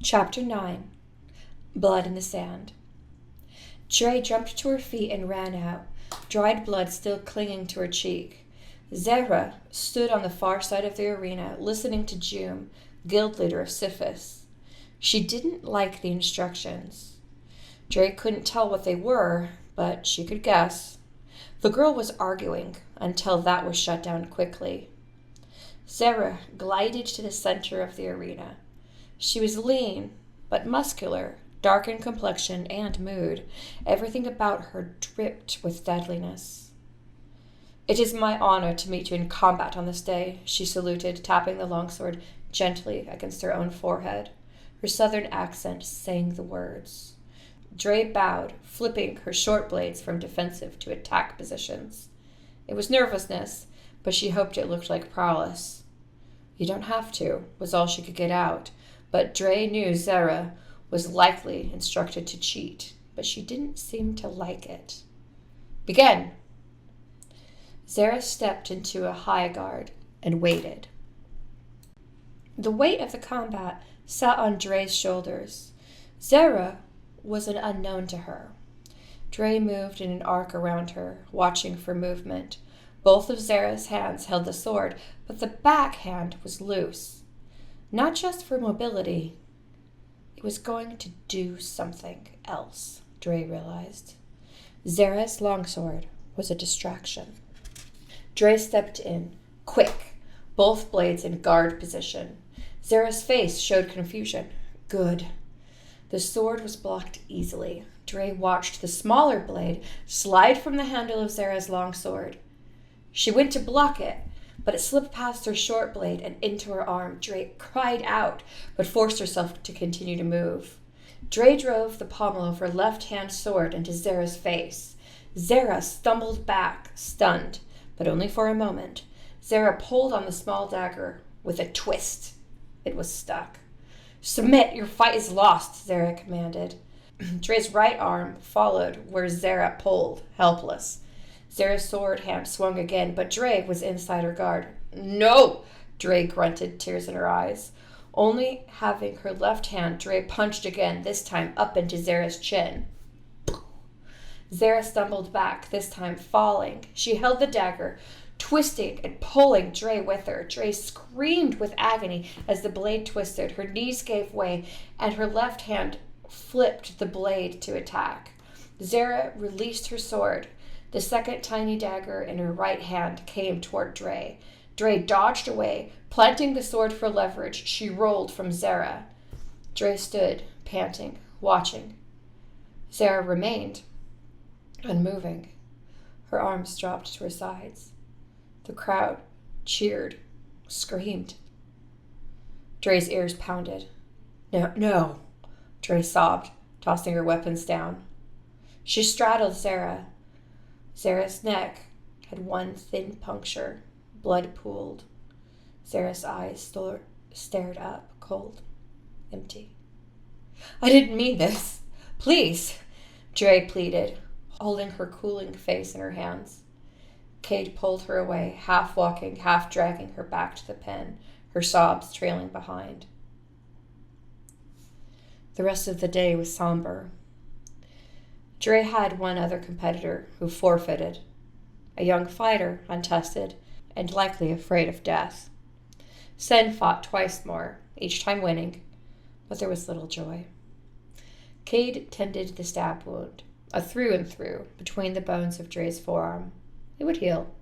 Chapter 9. Blood in the Sand. Drei jumped to her feet and ran out, dried blood still clinging to her cheek. Zara stood on the far side of the arena, listening to Jum, guild leader of Sifis. She didn't like the instructions. Drei couldn't tell what they were, but she could guess. The girl was arguing until that was shut down quickly. Zara glided to the center of the arena. She was lean, but muscular, dark in complexion and mood. Everything about her dripped with deadliness. "It is my honor to meet you in combat on this day," she saluted, tapping the longsword gently against her own forehead. Her southern accent sang the words. Drei bowed, flipping her short blades from defensive to attack positions. It was nervousness, but she hoped it looked like prowess. "You don't have to," was all she could get out, but Drei knew Zara was likely instructed to cheat, but she didn't seem to like it. "Begin!" Zara stepped into a high guard and waited. The weight of the combat sat on Drei's shoulders. Zara was an unknown to her. Drei moved in an arc around her, watching for movement. Both of Zara's hands held the sword, but the back hand was loose. Not just for mobility. It was going to do something else, Drei realized. Zara's longsword was a distraction. Drei stepped in, quick, both blades in guard position. Zara's face showed confusion. Good. The sword was blocked easily. Drei watched the smaller blade slide from the handle of Zara's longsword. She went to block it, but it slipped past her short blade and into her arm. Drei cried out, but forced herself to continue to move. Drei drove the pommel of her left-hand sword into Zara's face. Zara stumbled back, stunned, but only for a moment. Zara pulled on the small dagger with a twist. It was stuck. "Submit, your fight is lost," Zara commanded. Drei's right arm followed where Zara pulled, helpless. Zara's sword hand swung again, but Drei was inside her guard. "No!" Drei grunted, tears in her eyes. Only having her left hand, Drei punched again, this time up into Zara's chin. Zara stumbled back, this time falling. She held the dagger, twisting and pulling Drei with her. Drei screamed with agony as the blade twisted. Her knees gave way, and her left hand flipped the blade to attack. Zara released her sword. The second tiny dagger in her right hand came toward Drei. Drei dodged away, planting the sword for leverage. She rolled from Zara. Drei stood, panting, watching. Zara remained, unmoving. Her arms dropped to her sides. The crowd cheered, screamed. Drei's ears pounded. No, Drei sobbed, tossing her weapons down. She straddled Zara. Zara's neck had one thin puncture. Blood pooled. Zara's eyes stared up, cold, empty. "I didn't mean this. Please," Drei pleaded, holding her cooling face in her hands. Cade pulled her away, half walking, half dragging her back to the pen, her sobs trailing behind. The rest of the day was somber. Drei had one other competitor who forfeited, a young fighter, untested, and likely afraid of death. Sen fought twice more, each time winning, but there was little joy. Cade tended the stab wound, a through and through, between the bones of Drei's forearm. It would heal.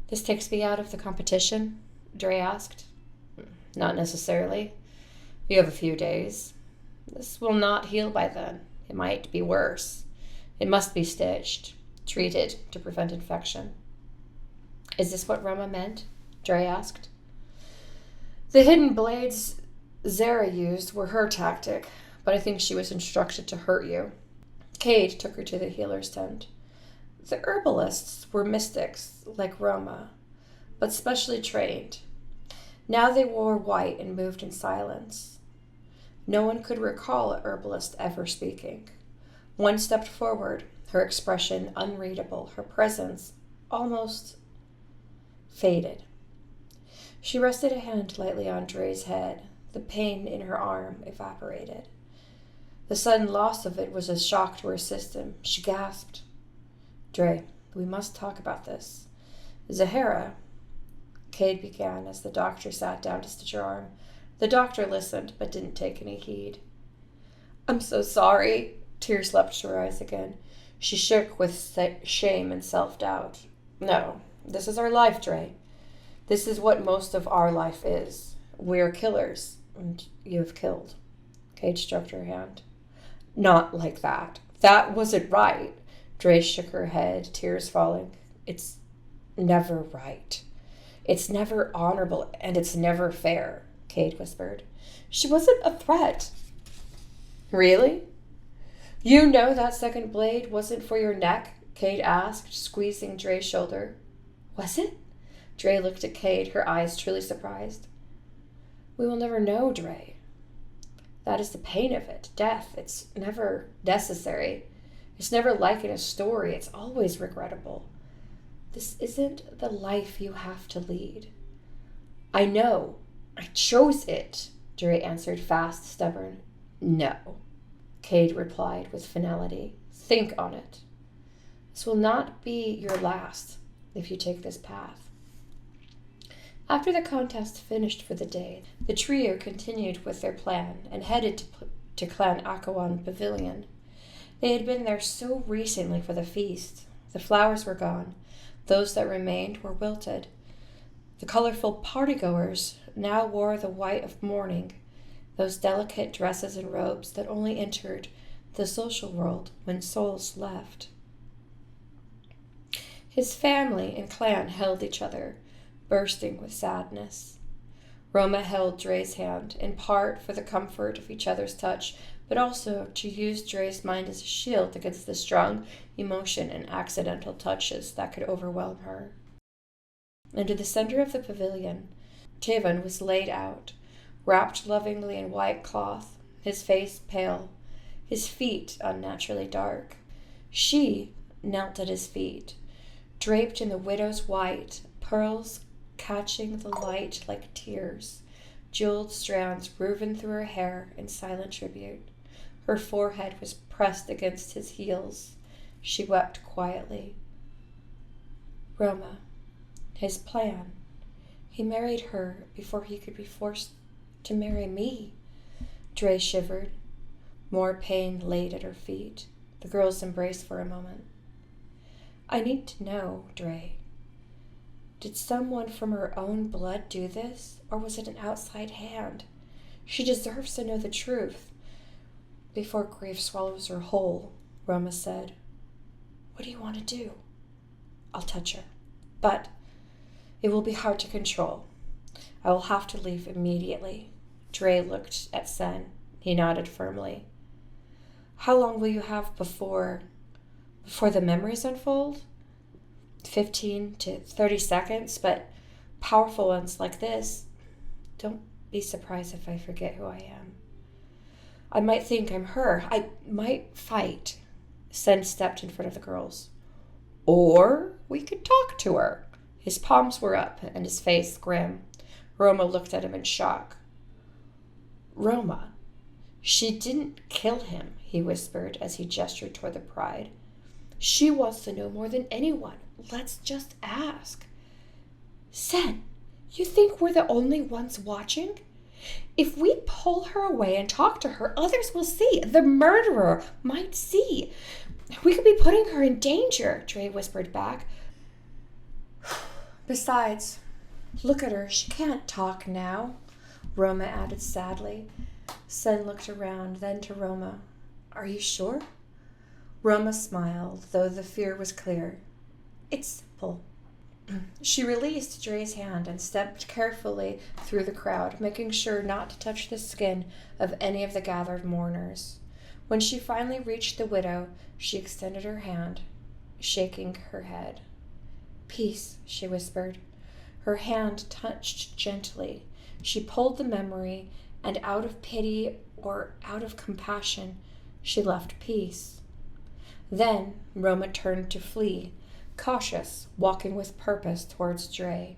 "This takes me out of the competition?" Drei asked. "Not necessarily. You have a few days. This will not heal by then. It might be worse. It must be stitched, treated to prevent infection." "Is this what Rohma meant?" Drei asked. "The hidden blades Zara used were her tactic, but I think she was instructed to hurt you." Cade took her to the healer's tent. The herbalists were mystics, like Rohma, but specially trained. Now they wore white and moved in silence. No one could recall a herbalist ever speaking. One stepped forward, her expression unreadable, her presence almost faded. She rested a hand lightly on Drei's head. The pain in her arm evaporated. The sudden loss of it was a shock to her system. She gasped. Drei, we must talk about this. Zahara, Cade began as the doctor sat down to stitch her arm. The doctor listened, but didn't take any heed. I'm so sorry. Tears leapt to her eyes again. She shook with shame and self-doubt. No, this is our life, Drei. This is what most of our life is. We're killers, and you have killed. Cade stroked her hand. Not like that. That wasn't right. Drei shook her head, tears falling. It's never right. It's never honorable, and it's never fair, Cade whispered. She wasn't a threat. Really? You know that second blade wasn't for your neck? Cade asked, squeezing Drei's shoulder. Was it? Drei looked at Cade, her eyes truly surprised. We will never know, Drei. That is the pain of it. Death. It's never necessary. It's never like in a story. It's always regrettable. This isn't the life you have to lead. I know. I chose it, Drei answered, fast, stubborn. No, Cade replied with finality. Think on it. This will not be your last if you take this path. After the contest finished for the day, the trio continued with their plan and headed to Clan Akawan Pavilion. They had been there so recently for the feast. The flowers were gone. Those that remained were wilted. The colorful partygoers now wore the white of mourning, those delicate dresses and robes that only entered the social world when souls left. His family and clan held each other, bursting with sadness. Rohma held Drei's hand, in part for the comfort of each other's touch, but also to use Drei's mind as a shield against the strong emotion and accidental touches that could overwhelm her. Into the center of the pavilion, Tevan was laid out, wrapped lovingly in white cloth, his face pale, his feet unnaturally dark. She knelt at his feet, draped in the widow's white, pearls catching the light like tears, jeweled strands woven through her hair in silent tribute. Her forehead was pressed against his heels. She wept quietly. Rohma, his plan. He married her before he could be forced to marry me. Drei shivered. More pain laid at her feet. The girls embraced for a moment. I need to know, Drei. Did someone from her own blood do this, or was it an outside hand? She deserves to know the truth. Before grief swallows her whole, Rohma said. What do you want to do? I'll touch her, but it will be hard to control. I will have to leave immediately. Drei looked at Sen. He nodded firmly. How long will you have before the memories unfold? 15 to 30 seconds, but powerful ones like this. Don't be surprised if I forget who I am. I might think I'm her. I might fight. Sen stepped in front of the girls. Or we could talk to her. His palms were up and his face grim. Rohma looked at him in shock. Rohma, she didn't kill him, he whispered as he gestured toward the bride. She wants to know more than anyone. Let's just ask. Sen, you think we're the only ones watching? If we pull her away and talk to her, others will see. The murderer might see. We could be putting her in danger, Drei whispered back. Besides, look at her. She can't talk now, Rohma added sadly. Sen looked around, then to Rohma. Are you sure? Rohma smiled, though the fear was clear. It's simple. She released Drei's hand and stepped carefully through the crowd, making sure not to touch the skin of any of the gathered mourners. When she finally reached the widow, she extended her hand, shaking her head. Peace, she whispered. Her hand touched gently. She pulled the memory, and out of pity or out of compassion, she left peace. Then Rohma turned to flee, cautious, walking with purpose towards Drei.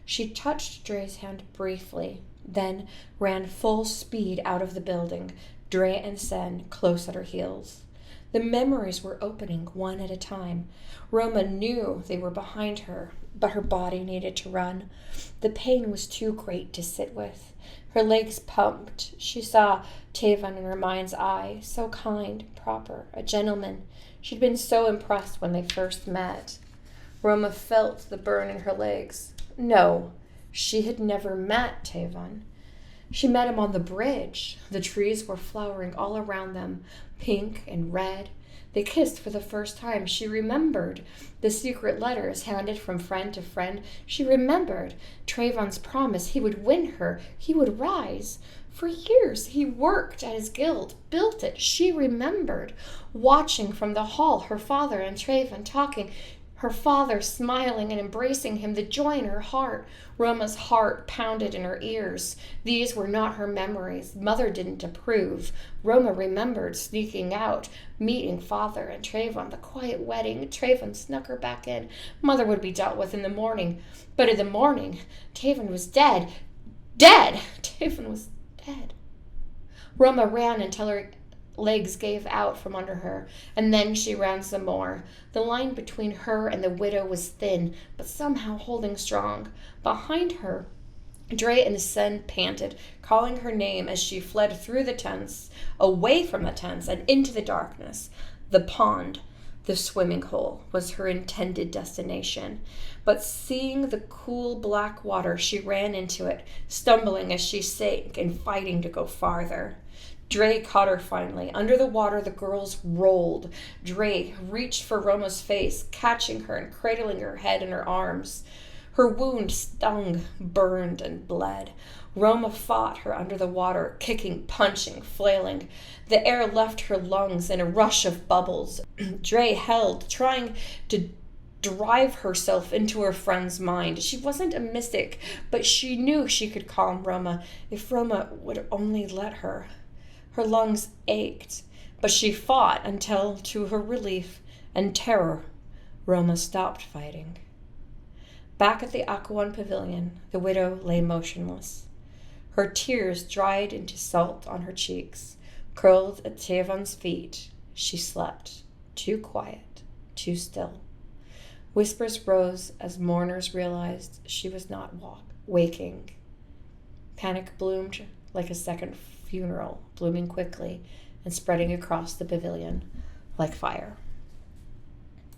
She touched Drei's hand briefly, then ran full speed out of the building, Drei and Sen close at her heels. The memories were opening one at a time. Rohma knew they were behind her, but her body needed to run. The pain was too great to sit with. Her legs pumped. She saw Tevin in her mind's eye, so kind, proper, a gentleman. She'd been so impressed when they first met. Rohma felt the burn in her legs. No, she had never met Tevin. She met him on the bridge. The trees were flowering all around them, pink and red. They kissed for the first time. She remembered the secret letters handed from friend to friend. She remembered Trayvon's promise he would win her. He would rise. For years he worked at his guild, built it. She remembered watching from the hall her father and Trayvon talking, her father smiling and embracing him, the joy in her heart. Rohma's heart pounded in her ears. These were not her memories. Mother didn't approve. Rohma remembered sneaking out, meeting father and Trayvon, the quiet wedding. Trayvon snuck her back in. Mother would be dealt with in the morning. But in the morning, Trayvon was dead. Dead! Trayvon was dead. Rohma ran until her legs gave out from under her, and then she ran some more. The line between her and the widow was thin, but somehow holding strong. Behind her, Drei and Sen panted, calling her name as she fled through the tents, away from the tents, and into the darkness. The pond, the swimming hole, was her intended destination. But seeing the cool black water, she ran into it, stumbling as she sank and fighting to go farther. Drei caught her finally. Under the water, the girls rolled. Drei reached for Rohma's face, catching her and cradling her head in her arms. Her wound stung, burned, and bled. Rohma fought her under the water, kicking, punching, flailing. The air left her lungs in a rush of bubbles. Drei held, trying to drive herself into her friend's mind. She wasn't a mystic, but she knew she could calm Rohma if Rohma would only let her. Her lungs ached, but she fought until, to her relief and terror, Rohma stopped fighting. Back at the Aquan Pavilion, the widow lay motionless. Her tears dried into salt on her cheeks. Curled at Tevon's feet, she slept, too quiet, too still. Whispers rose as mourners realized she was not waking. Panic bloomed like a second funeral, blooming quickly and spreading across the pavilion like fire.